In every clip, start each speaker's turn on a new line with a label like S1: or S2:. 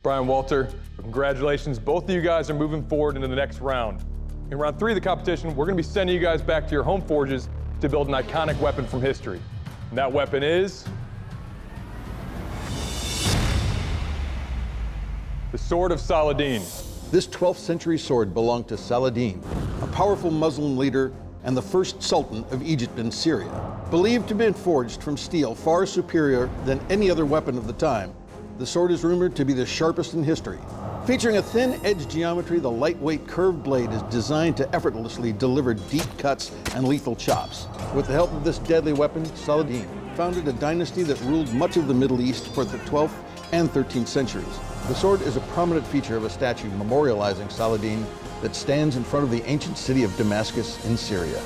S1: Brian, Walter, congratulations. Both of you guys are moving forward into the next round. In round 3 of the competition, we're gonna be sending you guys back to your home forges to build an iconic weapon from history. And that weapon is the Sword of Saladin.
S2: This 12th century sword belonged to Saladin, a powerful Muslim leader and the first sultan of Egypt and Syria. Believed to have been forged from steel far superior than any other weapon of the time, the sword is rumored to be the sharpest in history. Featuring a thin edge geometry, the lightweight curved blade is designed to effortlessly deliver deep cuts and lethal chops. With the help of this deadly weapon, Saladin founded a dynasty that ruled much of the Middle East for the 12th and 13th centuries. The sword is a prominent feature of a statue memorializing Saladin that stands in front of the ancient city of Damascus in Syria.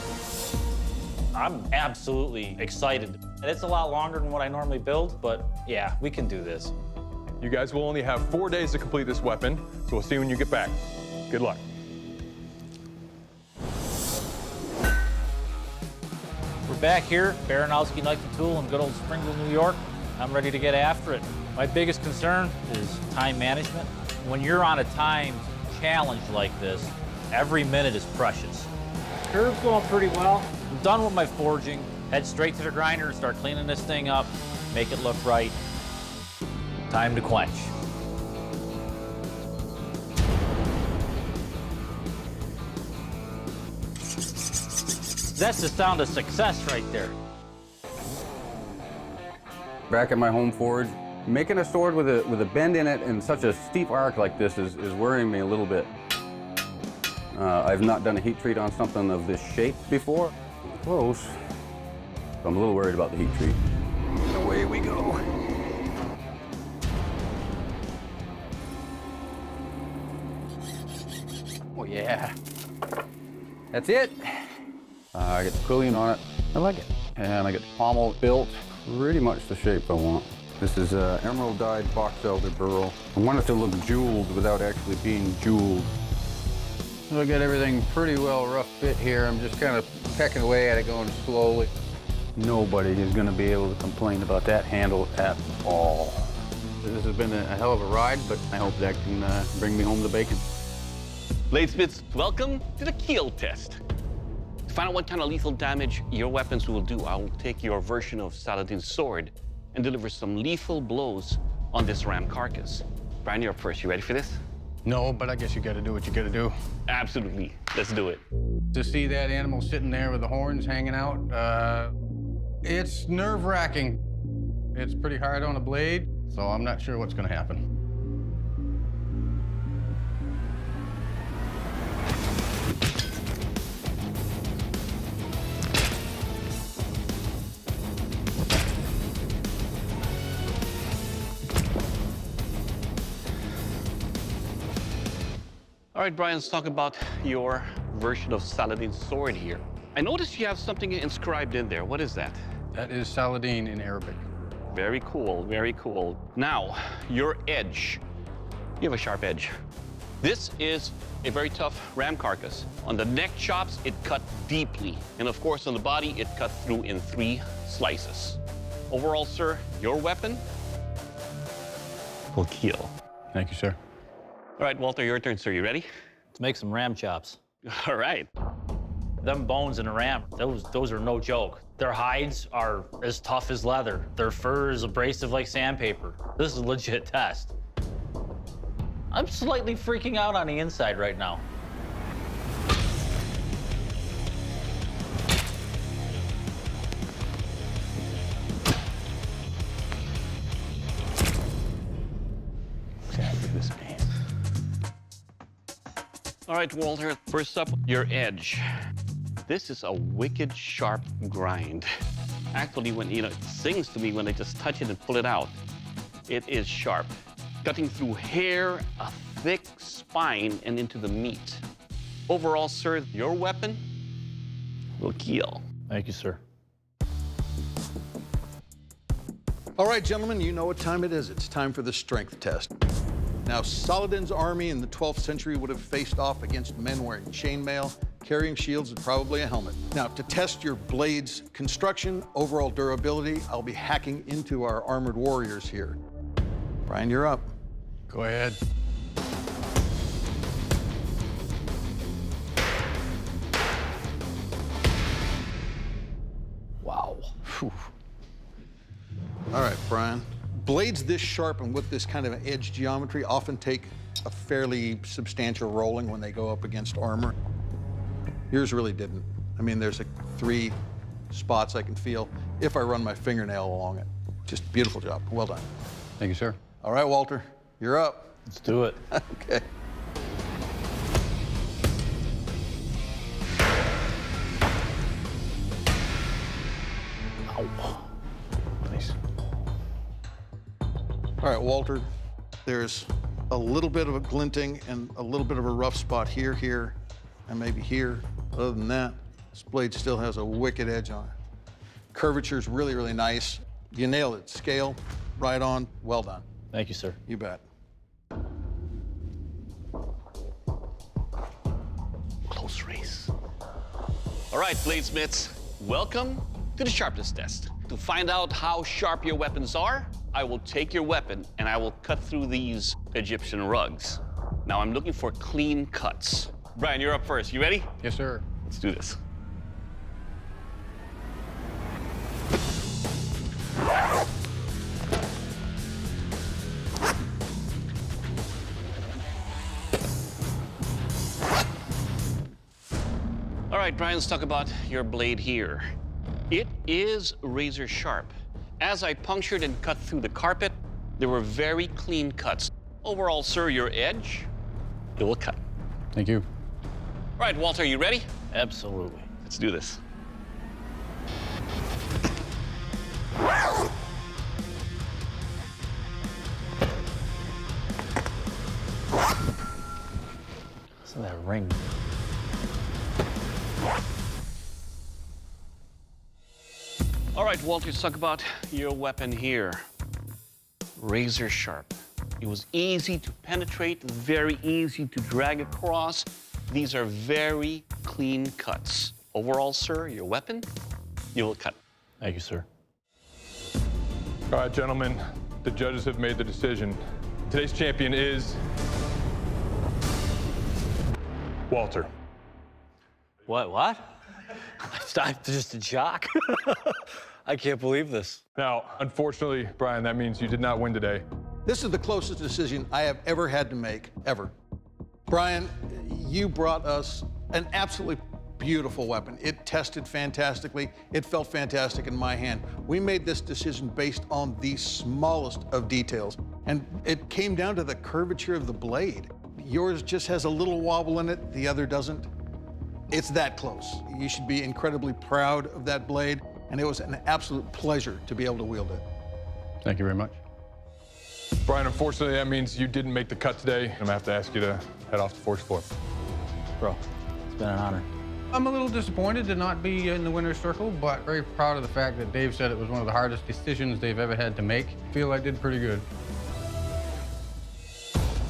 S3: I'm absolutely excited. And it's a lot longer than what I normally build, but yeah, we can do this.
S1: You guys will only have 4 days to complete this weapon, so we'll see you when you get back. Good luck.
S3: We're back here, Baranowski Nike Tool in good old Springville, New York. I'm ready to get after it. My biggest concern is time management. When you're on a time challenge like this, every minute is precious. Curve's going pretty well. I'm done with my forging. Head straight to the grinder and start cleaning this thing up, make it look right. Time to quench. That's the sound of success right there.
S4: Back at my home forge, making a sword with a bend in it and such a steep arc like this is worrying me a little bit. I've not done a heat treat on something of this shape before. Close. I'm a little worried about the heat treat. Away we go. Oh yeah. That's it. I get the quillion on it. I like it. And I get the pommel built pretty much the shape I want. This is emerald dyed box elder burl. I want it to look jeweled without actually being jeweled. So I got everything pretty well rough fit here. I'm just kind of pecking away at it, going slowly. Nobody is going to be able to complain about that handle at all. This has been a hell of a ride, but I hope that can bring me home the bacon.
S5: Bladesmiths, welcome to the keel test. To find out what kind of lethal damage your weapons will do, I will take your version of Saladin's sword and deliver some lethal blows on this ram carcass. Brian, you're up first. You ready for this?
S4: No, but I guess you got to do what you got to do.
S5: Absolutely. Let's do it.
S4: To see that animal sitting there with the horns hanging out, it's nerve-wracking. It's pretty hard on a blade, so I'm not sure what's going to happen.
S5: All right, Brian, let's talk about your version of Saladin's sword here. I noticed you have something inscribed in there. What is that?
S4: That is Saladin in Arabic.
S5: Very cool, very cool. Now, your edge. You have a sharp edge. This is a very tough ram carcass. On the neck chops, it cut deeply. And of course, on the body, it cut through in 3 slices. Overall, sir, your weapon will kill.
S4: Thank you, sir.
S5: All right, Walter, your turn, sir. You ready?
S3: Let's make some ram chops.
S5: All right.
S3: Them bones in a ram, those are no joke. Their hides are as tough as leather. Their fur is abrasive like sandpaper. This is a legit test. I'm slightly freaking out on the inside right now.
S5: Exactly this man. All right, Walter, first up, your edge. This is a wicked sharp grind. Actually, when it sings to me when I just touch it and pull it out. It is sharp, cutting through hair, a thick spine, and into the meat. Overall, sir, your weapon will kill.
S3: Thank you, sir.
S2: All right, gentlemen, you know what time it is. It's time for the strength test. Now, Saladin's army in the 12th century would have faced off against men wearing chainmail, carrying shields, and probably a helmet. Now, to test your blade's construction, overall durability, I'll be hacking into our armored warriors here. Brian, you're up.
S4: Go ahead.
S3: Wow. Whew.
S2: All right, Brian. Blades this sharp and with this kind of edge geometry often take a fairly substantial rolling when they go up against armor. Yours really didn't. I mean, there's like 3 spots I can feel if I run my fingernail along it. Just beautiful job. Well done.
S4: Thank you, sir.
S2: All right, Walter, you're up.
S3: Let's do it.
S2: Okay.
S3: Ow. Nice.
S2: All right, Walter, there's a little bit of a glinting and a little bit of a rough spot here, here, and maybe here. Other than that, this blade still has a wicked edge on it. Curvature's really, really nice. You nailed it. Scale, right on, well done.
S3: Thank you, sir.
S2: You bet.
S5: Close race. All right, bladesmiths, welcome to the sharpness test. To find out how sharp your weapons are, I will take your weapon and I will cut through these Egyptian rugs. Now I'm looking for clean cuts. Brian, you're up first. You ready?
S4: Yes, sir.
S5: Let's do this. All right, Brian, let's talk about your blade here. It is razor sharp. As I punctured and cut through the carpet, there were very clean cuts. Overall, sir, your edge, it will cut.
S4: Thank you.
S5: All right, Walter, you ready?
S3: Absolutely.
S5: Let's do this.
S3: Listen to that ring.
S5: All right, Walter, let's talk about your weapon here. Razor sharp. It was easy to penetrate, very easy to drag across. These are very clean cuts. Overall, sir, your weapon, you will cut.
S3: Thank you, sir.
S1: All right, gentlemen, the judges have made the decision. Today's champion is Walter.
S3: What? I'm just in shock. I can't believe this.
S1: Now, unfortunately, Brian, that means you did not win today.
S2: This is the closest decision I have ever had to make, ever. Brian, you brought us an absolutely beautiful weapon. It tested fantastically. It felt fantastic in my hand. We made this decision based on the smallest of details, and it came down to the curvature of the blade. Yours just has a little wobble in it, the other doesn't. It's that close. You should be incredibly proud of that blade, and it was an absolute pleasure to be able to wield it.
S4: Thank you very much.
S1: Brian, unfortunately, that means you didn't make the cut today. I'm gonna have to ask you to head off the forge floor.
S3: Bro, it's been an honor.
S4: I'm a little disappointed to not be in the winner's circle, but very proud of the fact that Dave said it was one of the hardest decisions they've ever had to make. Feel I did pretty good.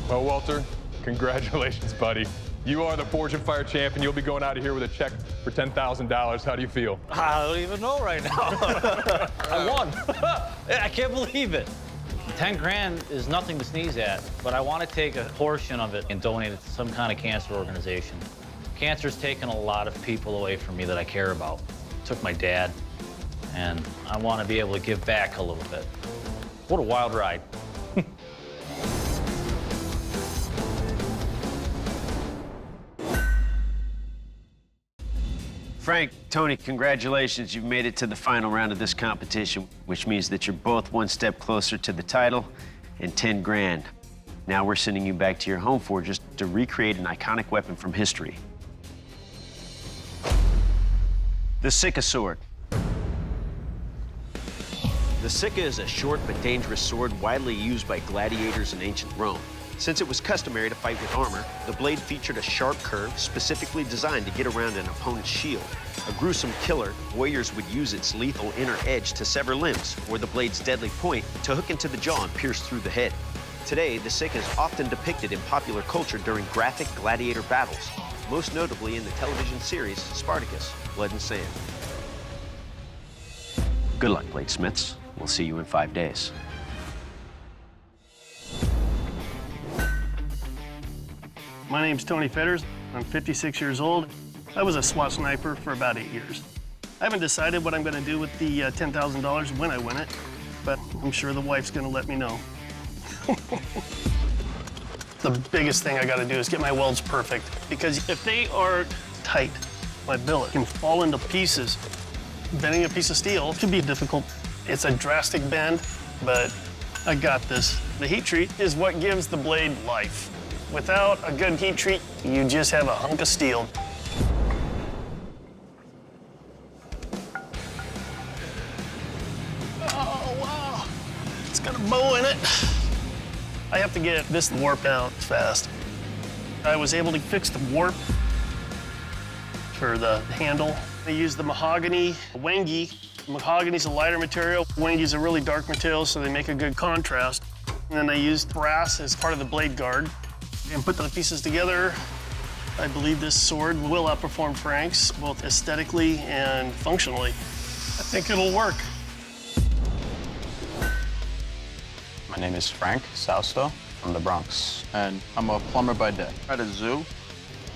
S1: Well, Walter, congratulations, buddy. You are the Forge and Fire champion. You'll be going out of here with a check for $10,000. How do you feel?
S3: I don't even know right now. I won. I can't believe it. 10 grand is nothing to sneeze at, but I want to take a portion of it and donate it to some kind of cancer organization. Cancer's taken a lot of people away from me that I care about. It took my dad, and I want to be able to give back a little bit. What a wild ride.
S6: Frank, Tony, congratulations. You've made it to the final round of this competition, which means that you're both one step closer to the title and 10 grand. Now we're sending you back to your home forges to recreate an iconic weapon from history. The Sica Sword. The Sica is a short but dangerous sword widely used by gladiators in ancient Rome. Since it was customary to fight with armor, the blade featured a sharp curve specifically designed to get around an opponent's shield. A gruesome killer, warriors would use its lethal inner edge to sever limbs, or the blade's deadly point to hook into the jaw and pierce through the head. Today, the Sica is often depicted in popular culture during graphic gladiator battles, most notably in the television series Spartacus, Blood and Sand. Good luck, bladesmiths. We'll see you in 5 days.
S7: My name's Tony Fetters. I'm 56 years old. I was a SWAT sniper for about 8 years. I haven't decided what I'm going to do with the $10,000 when I win it, but I'm sure the wife's going to let me know. The biggest thing I got to do is get my welds perfect, because if they are tight, my billet can fall into pieces. Bending a piece of steel can be difficult. It's a drastic bend, but I got this. The heat treat is what gives the blade life. Without a good heat treat, you just have a hunk of steel. Oh, wow. It's got a bow in it. I have to get this warp out fast. I was able to fix the warp for the handle. I used the mahogany wangi. Mahogany's a lighter material. Wangi's a really dark material, so they make a good contrast. And then I used brass as part of the blade guard. And put the pieces together, I believe this sword will outperform Frank's, both aesthetically and functionally. I think it'll work.
S8: My name is Frank Sausto from the Bronx, and I'm a plumber by day. At a zoo,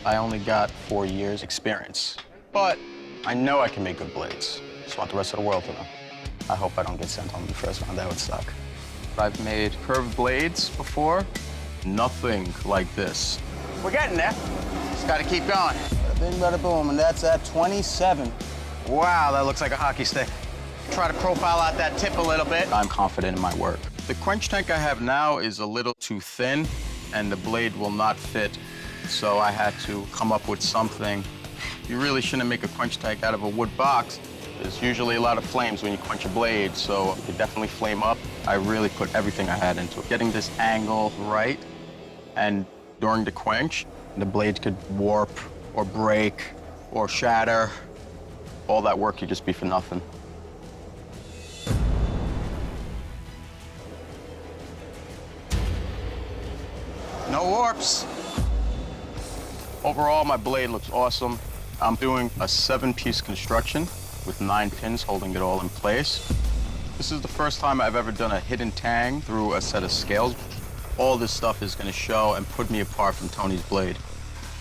S8: I only got 4 years experience, but I know I can make good blades. Just want the rest of the world to know. I hope I don't get sent home in the first round. That would suck. I've made curved blades before. Nothing like this. We're getting there. Just gotta keep going. Bada bing, bada boom, and that's at 27. Wow, that looks like a hockey stick. Try to profile out that tip a little bit. I'm confident in my work. The quench tank I have now is a little too thin, and the blade will not fit, so I had to come up with something. You really shouldn't make a quench tank out of a wood box. There's usually a lot of flames when you quench a blade, so it could definitely flame up. I really put everything I had into it. Getting this angle right, and during the quench, the blade could warp or break or shatter. All that work could just be for nothing. No warps. Overall, my blade looks awesome. I'm doing a 7-piece construction with 9 pins holding it all in place. This is the first time I've ever done a hidden tang through a set of scales. All this stuff is gonna show and put me apart from Tony's blade.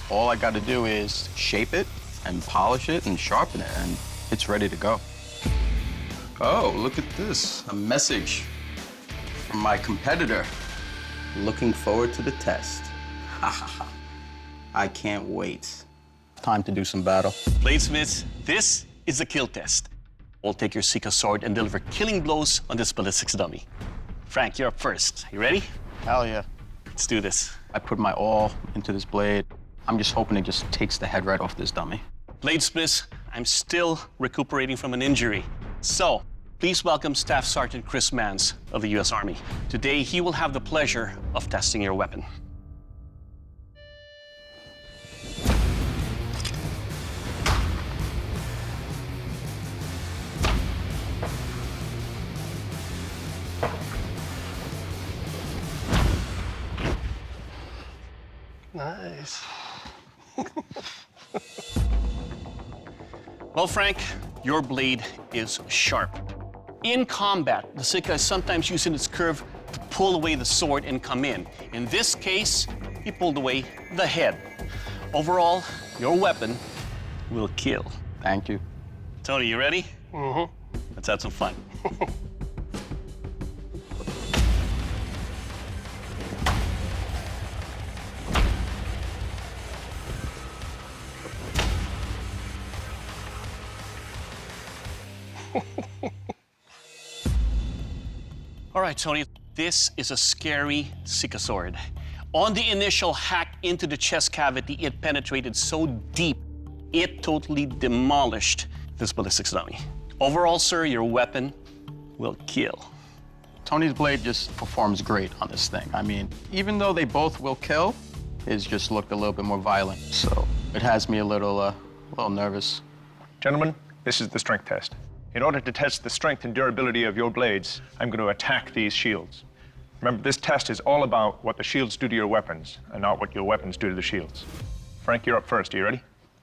S8: All I gotta do is shape it and polish it and sharpen it, and it's ready to go. Oh, look at this, a message from my competitor. Looking forward to the test. Ha ha ha. I can't wait. Time to do some battle.
S6: Bladesmiths, this is the kill test. We'll take your Sica Sword and deliver killing blows on this ballistics dummy. Frank, you're up first. You ready?
S8: Hell yeah.
S6: Let's do this.
S8: I put my all into this blade. I'm just hoping it just takes the head right off this dummy.
S6: Bladesmiths, I'm still recuperating from an injury. So, please welcome Staff Sergeant Chris Mans of the U.S. Army. Today, he will have the pleasure of testing your weapon.
S7: Nice.
S6: Well, Frank, your blade is sharp. In combat, the Sica is sometimes using its curve to pull away the sword and come in. In this case, he pulled away the head. Overall, your weapon will kill.
S8: Thank you.
S6: Tony, you ready?
S7: Mm-hmm.
S6: Let's have some fun. All right, Tony, this is a scary Sica Sword. On the initial hack into the chest cavity, it penetrated so deep, it totally demolished this ballistics dummy. Overall, sir, your weapon will kill.
S8: Tony's blade just performs great on this thing. I mean, even though they both will kill, his just looked a little bit more violent. So it has me a little nervous.
S9: Gentlemen, this is the strength test. In order to test the strength and durability of your blades, I'm going to attack these shields. Remember, this test is all about what the shields do to your weapons and not what your weapons do to the shields. Frank, you're up first. Are you ready?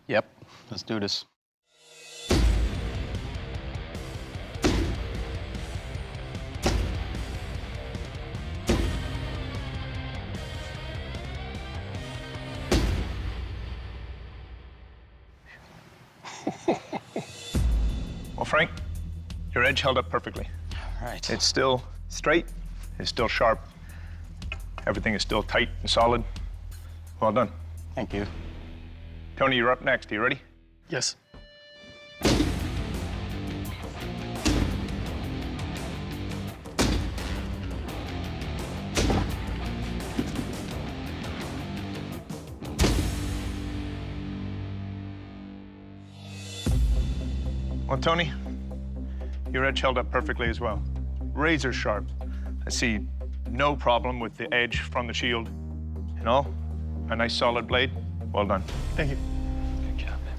S8: Yep, let's do this.
S9: Frank, your edge held up perfectly.
S8: Right.
S9: It's still straight, it's still sharp. Everything is still tight and solid. Well done.
S8: Thank you.
S9: Tony, you're up next. Are you ready?
S7: Yes.
S9: Well, Tony, your edge held up perfectly as well. Razor sharp. I see no problem with the edge from the shield. You know, a nice solid blade. Well done.
S7: Thank you.
S8: Good job, man.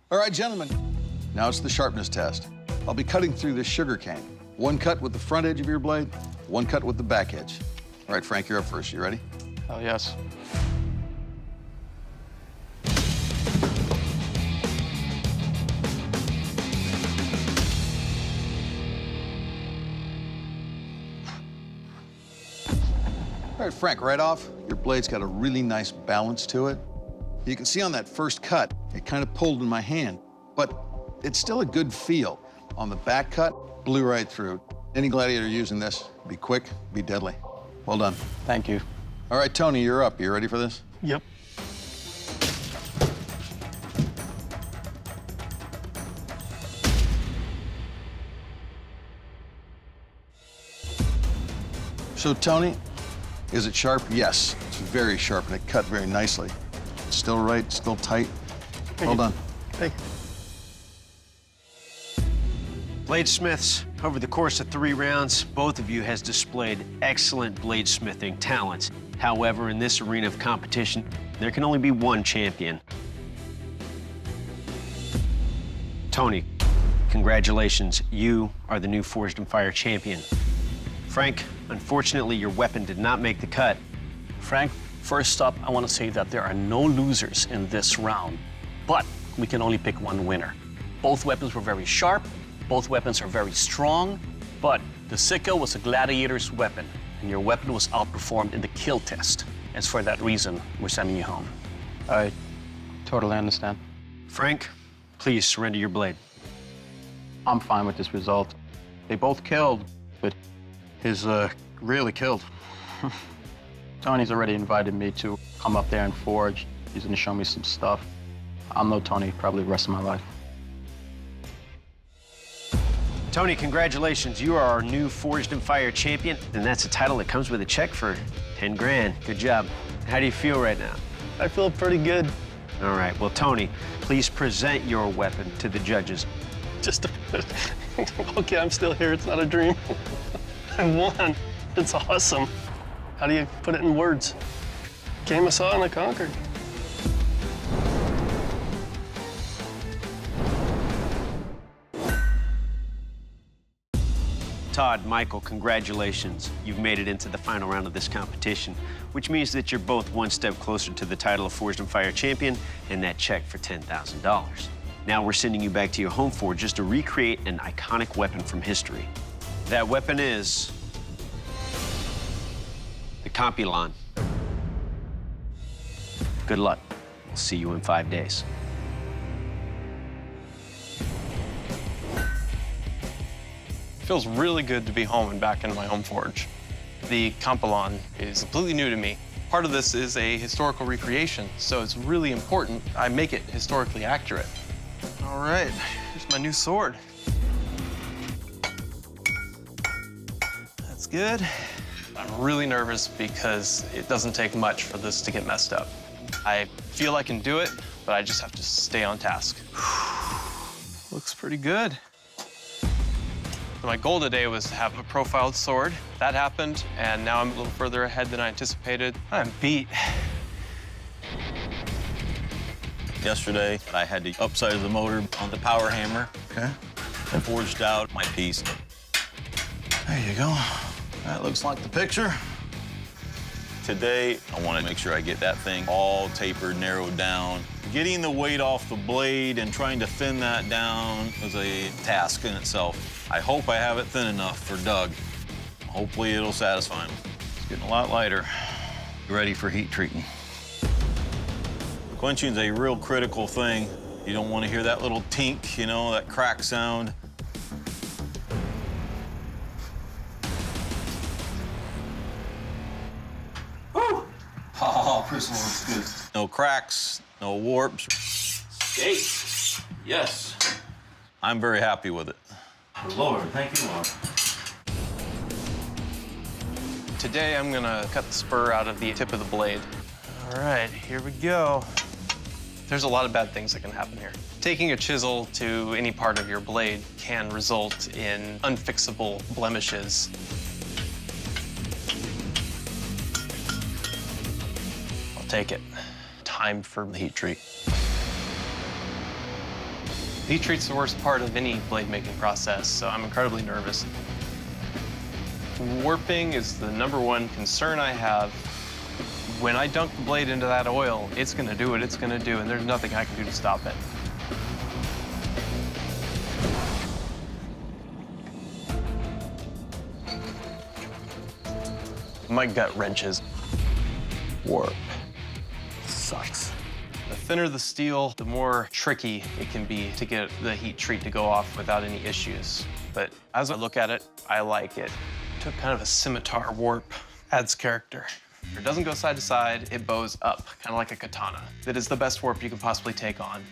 S2: All right, gentlemen, now it's the sharpness test. I'll be cutting through this sugar cane. One cut with the front edge of your blade, one cut with the back edge. All right, Frank, you're up first. You ready?
S8: Oh, yes.
S2: All right, Frank, right off, your blade's got a really nice balance to it. You can see on that first cut, it kind of pulled in my hand, but it's still a good feel. On the back cut, blew right through. Any gladiator using this, be quick, be deadly. Well done.
S8: Thank you.
S2: All right, Tony, you're up. You ready for this?
S7: Yep.
S2: So, Tony, is it sharp? Yes, it's very sharp, and it cut very nicely. It's still right, still tight. Well done.
S7: Thank you.
S6: Bladesmiths, over the course of 3 rounds, both of you has displayed excellent bladesmithing talents. However, in this arena of competition, there can only be one champion. Tony, congratulations. You are the new Forged in Fire champion. Frank, unfortunately, your weapon did not make the cut.
S10: Frank, first up, I want to say that there are no losers in this round, but we can only pick one winner. Both weapons were very sharp, both weapons are very strong, but the Sica was a gladiator's weapon, and your weapon was outperformed in the kill test. And for that reason, we're sending you home.
S8: I totally understand.
S6: Frank, please surrender your blade.
S8: I'm fine with this result. They both killed, but his really killed. Tony's already invited me to come up there and forge. He's gonna show me some stuff. I'll know Tony probably the rest of my life.
S6: Tony, congratulations. You are our new Forged in Fire champion, and that's a title that comes with a check for 10 grand. Good job. How do you feel right now?
S7: I feel pretty good.
S6: All right, well, Tony, please present your weapon to the judges.
S7: Just okay, I'm still here. It's not a dream. I won. It's awesome. How do you put it in words? Came, I saw, and I conquered.
S6: Todd, Michael, congratulations. You've made it into the final round of this competition, which means that you're both one step closer to the title of Forged in Fire champion and that check for $10,000. Now we're sending you back to your home forges to recreate an iconic weapon from history. That weapon is the Kampilan. Good luck. We'll see you in 5 days.
S11: It feels really good to be home and back in my home forge. The Kampilan is completely new to me. Part of this is a historical recreation, so it's really important I make it historically accurate. All right, here's my new sword. That's good. I'm really nervous because it doesn't take much for this to get messed up. I feel I can do it, but I just have to stay on task. Looks pretty good. My goal today was to have a profiled sword. That happened, and now I'm a little further ahead than I anticipated. I'm beat.
S12: Yesterday, I had to upsize the motor on the power hammer.
S2: Okay.
S12: And forged out my piece. There you go. That looks like the picture. Today, I want to make sure I get that thing all tapered, narrowed down. Getting the weight off the blade and trying to thin that down was a task in itself. I hope I have it thin enough for Doug. Hopefully it'll satisfy him. It's getting a lot lighter. Ready for heat treating. Quenching's a real critical thing You don't want to hear that little tink, you know, that crack sound.
S11: Woo! Oh, this one looks good.
S12: No cracks, no warps.
S11: Hey, yes.
S12: I'm very happy with it.
S11: Lord, thank you, Lord. Today, I'm gonna cut the spur out of the tip of the blade. All right, here we go. There's a lot of bad things that can happen here. Taking a chisel to any part of your blade can result in unfixable blemishes. I'll take it. Time for the heat treat. Heat treat's the worst part of any blade making process, so I'm incredibly nervous. Warping is the #1 concern I have. When I dunk the blade into that oil, it's gonna do what it's gonna do, and there's nothing I can do to stop it. My gut wrenches. Warp. Sucks. The thinner the steel, the more tricky it can be to get the heat treat to go off without any issues. But as I look at it, I like it. Took kind of a scimitar warp, adds character. It doesn't go side to side, it bows up, kind of like a katana. That is the best warp you can possibly take on.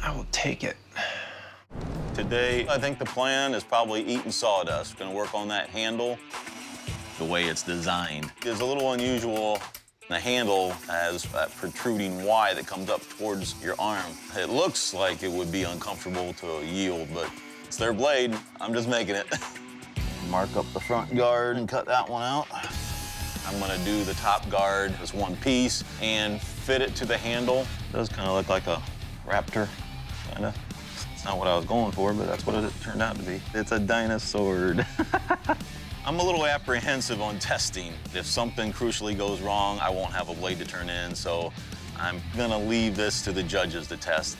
S11: I will take it.
S12: Today, I think the plan is probably eating sawdust. Gonna work on that handle. The way it's designed is a little unusual. The handle has that protruding Y that comes up towards your arm. It looks like it would be uncomfortable to yield, but it's their blade. I'm just making it. Mark up the front guard and cut that one out. I'm gonna do the top guard as one piece and fit it to the handle. It does kind of look like a raptor, kind of. It's not what I was going for, but that's what it turned out to be. It's a dinosaur. I'm a little apprehensive on testing. If something crucially goes wrong, I won't have a blade to turn in, so I'm gonna leave this to the judges to test.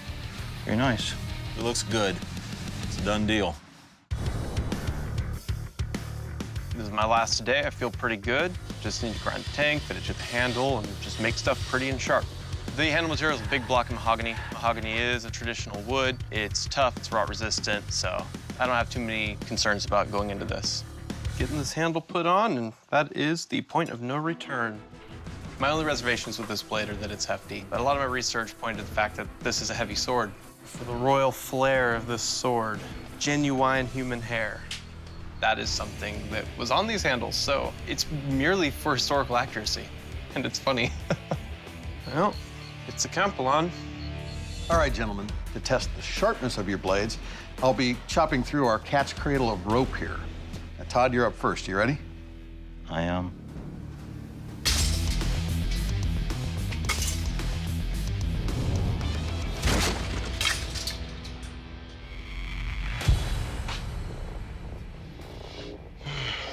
S12: Very nice. It looks good. It's a done deal.
S11: This is my last day. I feel pretty good. Just need to grind the tank, fit it to the handle, and just make stuff pretty and sharp. The handle material is a big block of mahogany. Mahogany is a traditional wood. It's tough, it's rot resistant, so I don't have too many concerns about going into this. Getting this handle put on, and that is the point of no return. My only reservations with this blade are that it's hefty, but a lot of my research pointed to the fact that this is a heavy sword. For the royal flair of this sword, genuine human hair. That is something that was on these handles, so it's merely for historical accuracy. And it's funny. Well, it's a Kampilan.
S2: All right, gentlemen, to test the sharpness of your blades, I'll be chopping through our cat's cradle of rope here. Now, Todd, you're up first. You ready?
S12: I am.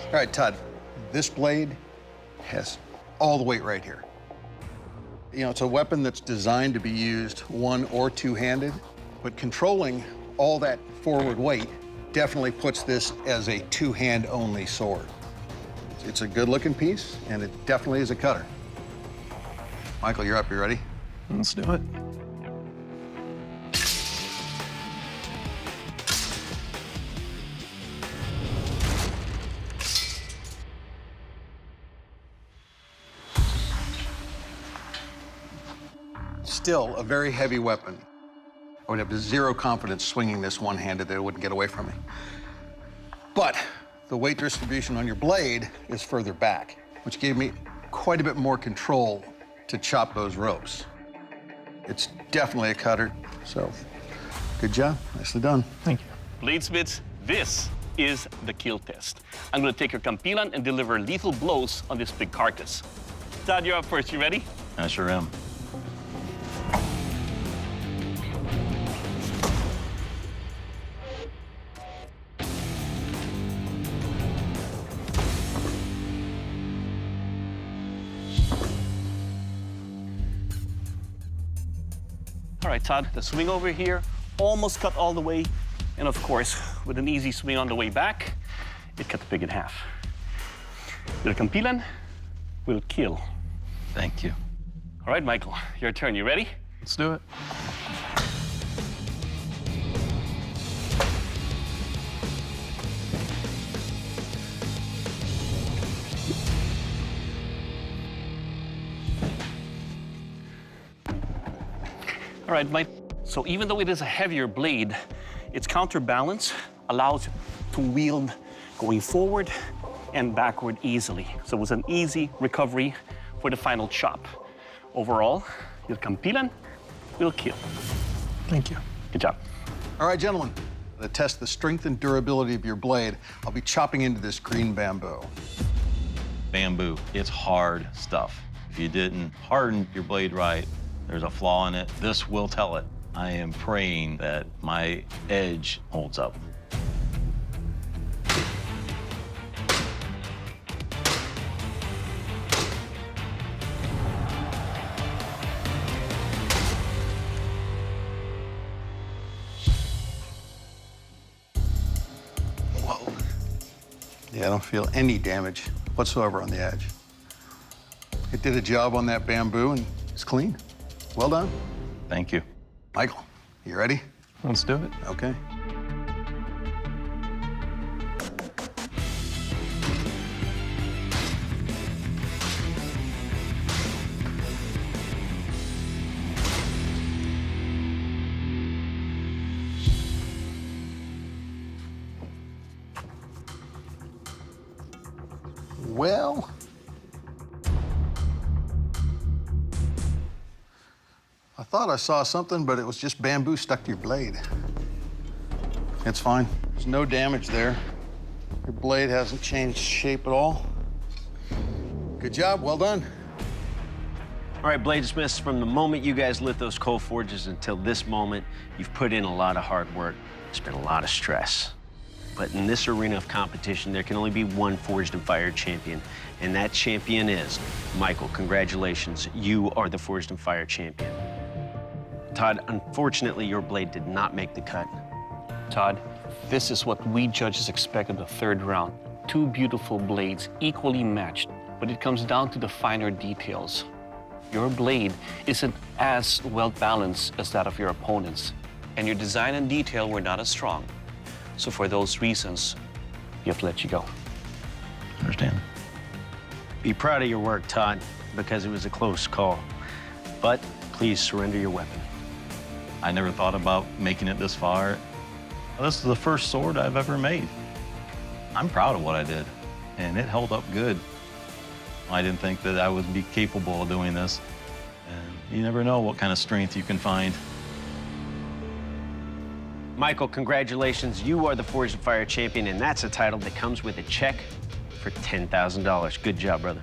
S2: All right, Todd, this blade has all the weight right here. You know, it's a weapon that's designed to be used one or two-handed, but controlling all that forward weight definitely puts this as a two-hand only sword. It's a good-looking piece, and it definitely is a cutter. Michael, you're up. You ready?
S11: Let's do it.
S2: Still a very heavy weapon. I would have zero confidence swinging this one-handed that it wouldn't get away from me. But the weight distribution on your blade is further back, which gave me quite a bit more control to chop those ropes. It's definitely a cutter, so good job. Nicely done.
S11: Thank you.
S5: Bladesmiths, this is the kill test. I'm gonna take your Kampilan and deliver lethal blows on this big carcass. Todd, you're up first. You ready?
S12: I sure am.
S5: All right, Todd, the swing over here, almost cut all the way. And of course, with an easy swing on the way back, it cut the pig in half. Your Kampilan will kill.
S12: Thank you.
S5: All right, Michael, your turn. You ready?
S11: Let's do it.
S10: All right, Mike. So even though it is a heavier blade, its counterbalance allows it to wield going forward and backward easily. So it was an easy recovery for the final chop. Overall, your Kampilan will kill.
S7: Thank you.
S10: Good job.
S2: All right, gentlemen, to test the strength and durability of your blade, I'll be chopping into this green bamboo.
S12: Bamboo, it's hard stuff. If you didn't harden your blade right, there's a flaw in it. This will tell it. I am praying that my edge holds up.
S2: Whoa. Yeah, I don't feel any damage whatsoever on the edge. It did a job on that bamboo and it's clean. Well done.
S12: Thank you.
S2: Michael, you ready?
S11: Let's do it.
S2: Okay. Well, I thought I saw something, but it was just bamboo stuck to your blade. It's fine. There's no damage there. Your blade hasn't changed shape at all. Good job, well done.
S6: All right, bladesmiths, from the moment you guys lit those coal forges until this moment, you've put in a lot of hard work. It's been a lot of stress. But in this arena of competition, there can only be one Forged and Fired champion, and that champion is Michael. Congratulations, you are the Forged and Fired champion. Todd, unfortunately, your blade did not make the cut.
S10: Todd, this is what we judges expect in the third round. Two beautiful blades, equally matched, but it comes down to the finer details. Your blade isn't as well balanced as that of your opponent's, and your design and detail were not as strong. So for those reasons, we have to let you go.
S12: Understand?
S6: Be proud of your work, Todd, because it was a close call. But please surrender your weapon.
S12: I never thought about making it this far. This is the first sword I've ever made. I'm proud of what I did, and it held up good. I didn't think that I would be capable of doing this. And you never know what kind of strength you can find.
S6: Michael, congratulations. You are the Forged and Fired champion, and that's a title that comes with a check for $10,000. Good job, brother.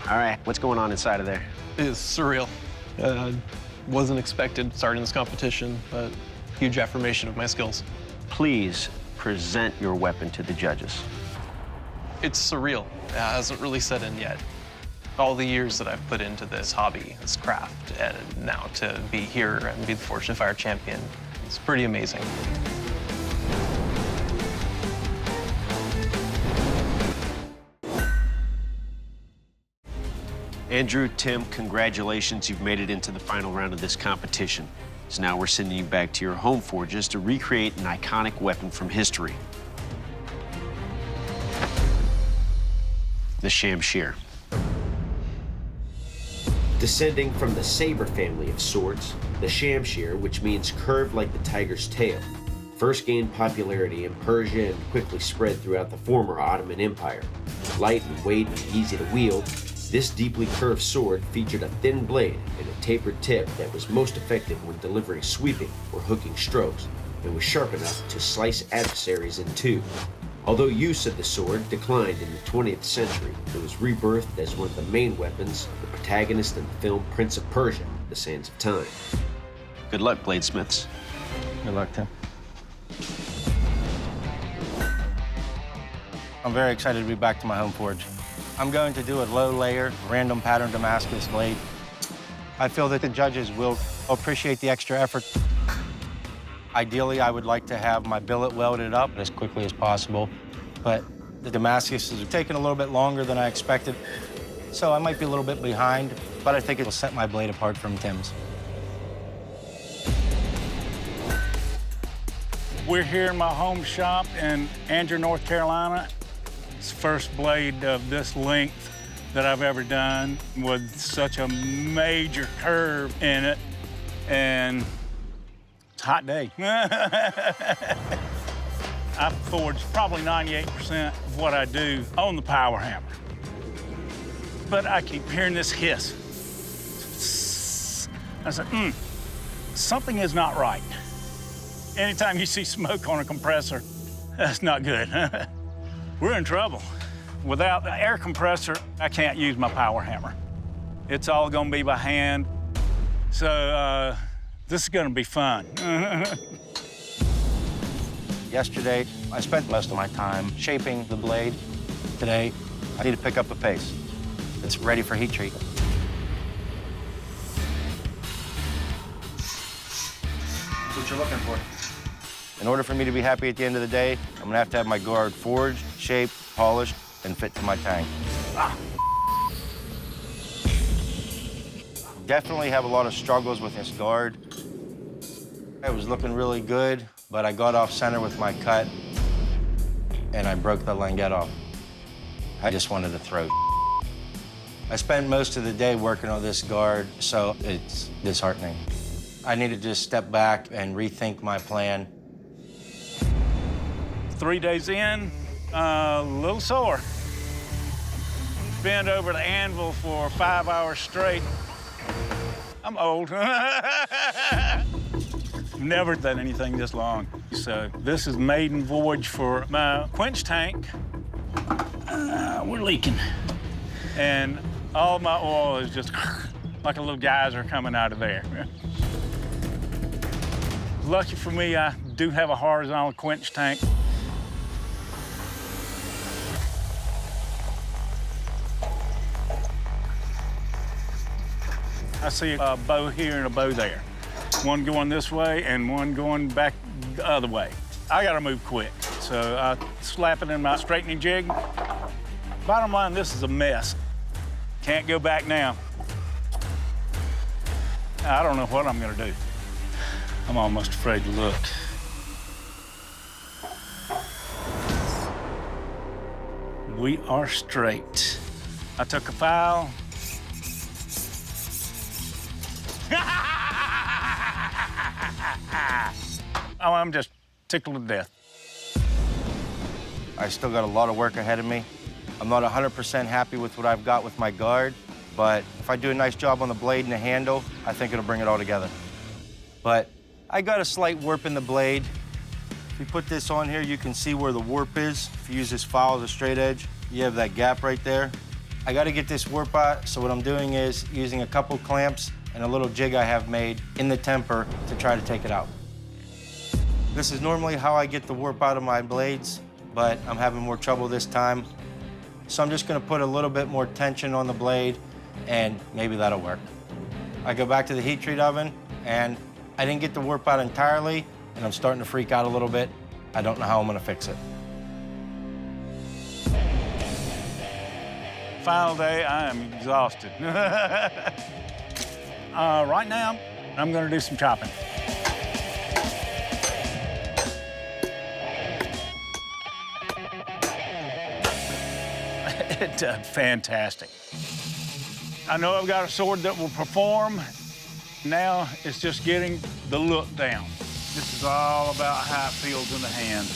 S6: All right, what's going on inside of there?
S11: It is surreal. Wasn't expected starting this competition, but huge affirmation of my skills.
S6: Please present your weapon to the judges.
S11: It's surreal. It hasn't really set in yet. All the years that I've put into this hobby, this craft, and now to be here and be the Forged and Fired champion, it's pretty amazing.
S6: Andrew, Tim, congratulations. You've made it into the final round of this competition. So now we're sending you back to your home forges to recreate an iconic weapon from history. The Shamshir. Descending from the saber family of swords, the Shamshir, which means curved like the tiger's tail, first gained popularity in Persia and quickly spread throughout the former Ottoman Empire. Light in weight and easy to wield, this deeply curved sword featured a thin blade and a tapered tip that was most effective when delivering sweeping or hooking strokes, and was sharp enough to slice adversaries in two. Although use of the sword declined in the 20th century, it was rebirthed as one of the main weapons of the protagonist in the film Prince of Persia, The Sands of Time. Good luck, bladesmiths.
S4: Good luck, Tim.
S13: I'm very excited to be back to my home forge. I'm going to do a low layer, random pattern Damascus blade. I feel that the judges will appreciate the extra effort. Ideally, I would like to have my billet welded up as quickly as possible, but the Damascus is taking a little bit longer than I expected, so I might be a little bit behind, but I think it will set my blade apart from Tim's.
S14: We're here in my home shop in Andrew, North Carolina. It's the first blade of this length that I've ever done with such a major curve in it, and it's a hot day. I forge probably 98% of what I do on the power hammer. But I keep hearing this hiss. I said, something is not right. Anytime you see smoke on a compressor, that's not good. We're in trouble. Without the air compressor, I can't use my power hammer. It's all gonna be by hand. So this is gonna be fun.
S13: Yesterday, I spent most of my time shaping the blade. Today, I need to pick up a pace. It's ready for heat treat. That's what you're looking for. In order for me to be happy at the end of the day, I'm gonna have to have my guard forged, shaped, polished, and fit to my tang. Definitely have a lot of struggles with this guard. It was looking really good, but I got off center with my cut, and I broke the languette off. I just wanted to throw. I spent most of the day working on this guard, so it's disheartening. I need to just step back and rethink my plan.
S14: 3 days in, a little sore. Bent over the anvil for 5 hours straight. I'm old. Never done anything this long. So this is maiden voyage for my quench tank. We're leaking. And all my oil is just like a little geyser coming out of there. Lucky for me, I do have a horizontal quench tank. I see a bow here and a bow there. One going this way and one going back the other way. I gotta move quick, so I slap it in my straightening jig. Bottom line, this is a mess. Can't go back now. I don't know what I'm gonna do. I'm almost afraid to look. We are straight. I took a file. Oh, I'm just tickled to death.
S13: I still got a lot of work ahead of me. I'm not 100% happy with what I've got with my guard, but if I do a nice job on the blade and the handle, I think it'll bring it all together. But I got a slight warp in the blade. If you put this on here, you can see where the warp is. If you use this file as a straight edge, you have that gap right there. I got to get this warp out, so what I'm doing is using a couple clamps and a little jig I have made in the temper to try to take it out. This is normally how I get the warp out of my blades, but I'm having more trouble this time. So I'm just gonna put a little bit more tension on the blade, and maybe that'll work. I go back to the heat treat oven, and I didn't get the warp out entirely, and I'm starting to freak out a little bit. I don't know how I'm gonna fix it.
S14: Final day, I am exhausted. Right now, I'm gonna do some chopping. It did fantastic. I know I've got a sword that will perform. Now it's just getting the look down. This is all about how it feels in the hand.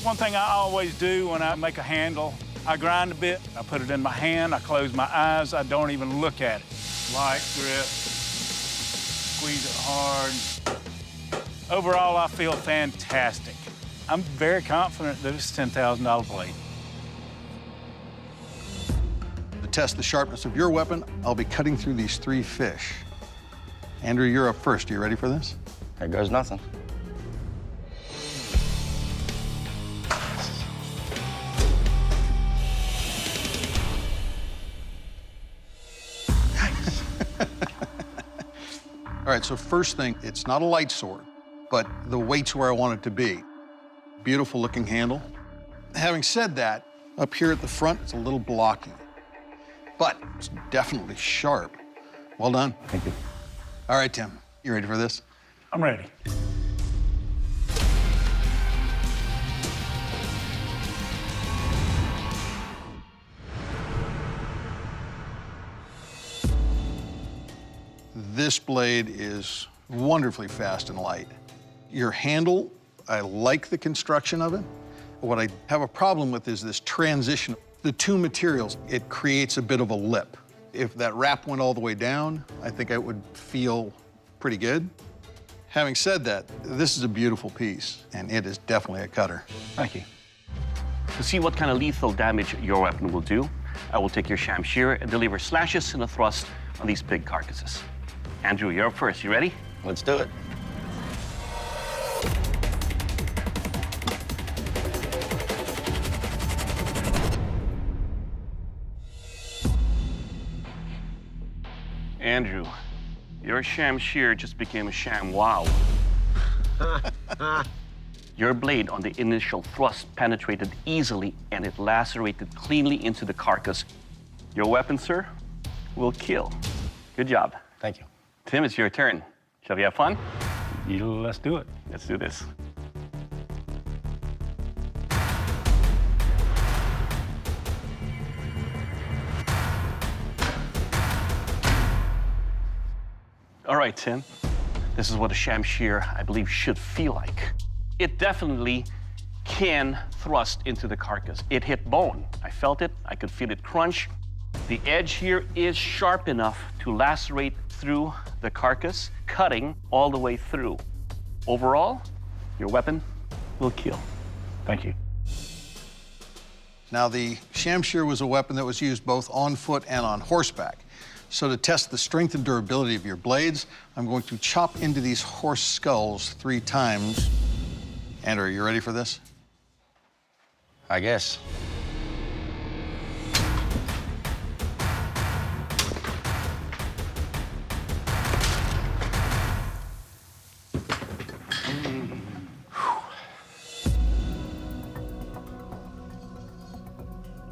S14: One thing I always do when I make a handle, I grind a bit, I put it in my hand, I close my eyes, I don't even look at it. Light grip, squeeze it hard. Overall, I feel fantastic. I'm very confident that it's a $10,000 blade.
S2: To test the sharpness of your weapon, I'll be cutting through these 3 fish. Andrew, you're up first. Are you ready for this?
S13: There goes nothing.
S2: All right, so first thing, it's not a light sword, but the weight's where I want it to be. Beautiful looking handle. Having said that, up here at the front, it's a little blocky, but it's definitely sharp. Well done.
S13: Thank you.
S2: All right, Tim, you ready for this?
S14: I'm ready.
S2: This blade is wonderfully fast and light. Your handle, I like the construction of it. What I have a problem with is this transition. The two materials, it creates a bit of a lip. If that wrap went all the way down, I think I would feel pretty good. Having said that, this is a beautiful piece, and it is definitely a cutter.
S14: Thank you.
S6: To see what kind of lethal damage your weapon will do, I will take your Shamshir and deliver slashes and a thrust on these pig carcasses. Andrew, you're up first. You ready?
S4: Let's do it.
S6: Andrew, your Shamshir just became a sham wow. Your blade on the initial thrust penetrated easily and it lacerated cleanly into the carcass. Your weapon, sir, will kill. Good job.
S13: Thank you.
S6: Tim, it's your turn. Shall we have fun?
S14: Let's do it.
S6: Let's do this. All right, Tim. This is what a Shamshir, I believe, should feel like. It definitely can thrust into the carcass. It hit bone. I felt it. I could feel it crunch. The edge here is sharp enough to lacerate through the carcass, cutting all the way through. Overall, your weapon will kill.
S14: Thank you.
S2: Now, the Shamshir was a weapon that was used both on foot and on horseback. So to test the strength and durability of your blades, I'm going to chop into these horse skulls 3 times. Andrew, are you ready for this?
S13: I guess.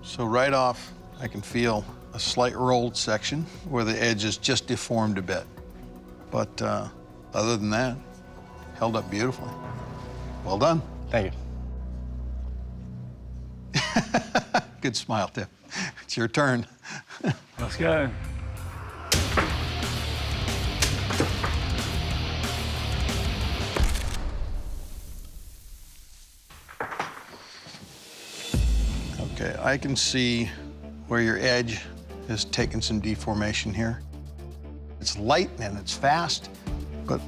S2: So right off, I can feel a slight rolled section where the edge is just deformed a bit. But other than that, held up beautifully. Well done.
S13: Thank you.
S2: Good smile, Tim. It's your turn.
S14: Let's go.
S2: Okay, I can see where your edge has taken some deformation here. It's light and it's fast, but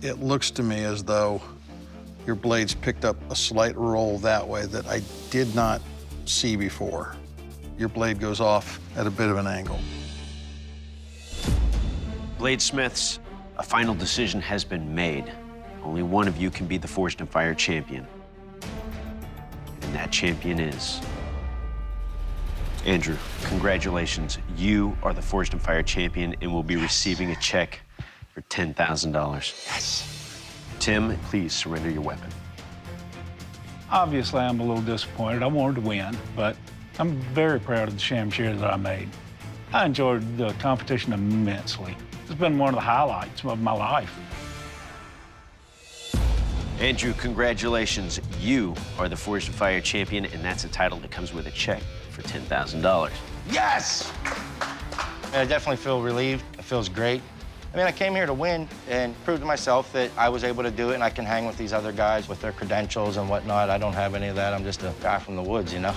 S2: it looks to me as though your blades picked up a slight roll that way that I did not see before. Your blade goes off at a bit of an angle.
S6: Bladesmiths, a final decision has been made. Only one of you can be the Forged in Fire champion. And that champion is Andrew. Congratulations. You are the Forged in Fire champion and will be receiving a check for $10,000. Yes. Tim, please surrender your weapon.
S14: Obviously, I'm a little disappointed. I wanted to win, but I'm very proud of the Shamshir that I made. I enjoyed the competition immensely. It's been one of the highlights of my life.
S6: Andrew, congratulations. You are the Forged in Fire champion, and that's a title that comes with a check for $10,000.
S13: Yes! I definitely feel relieved. It feels great. I mean, I came here to win and prove to myself that I was able to do it and I can hang with these other guys with their credentials and whatnot. I don't have any of that. I'm just a guy from the woods, you know?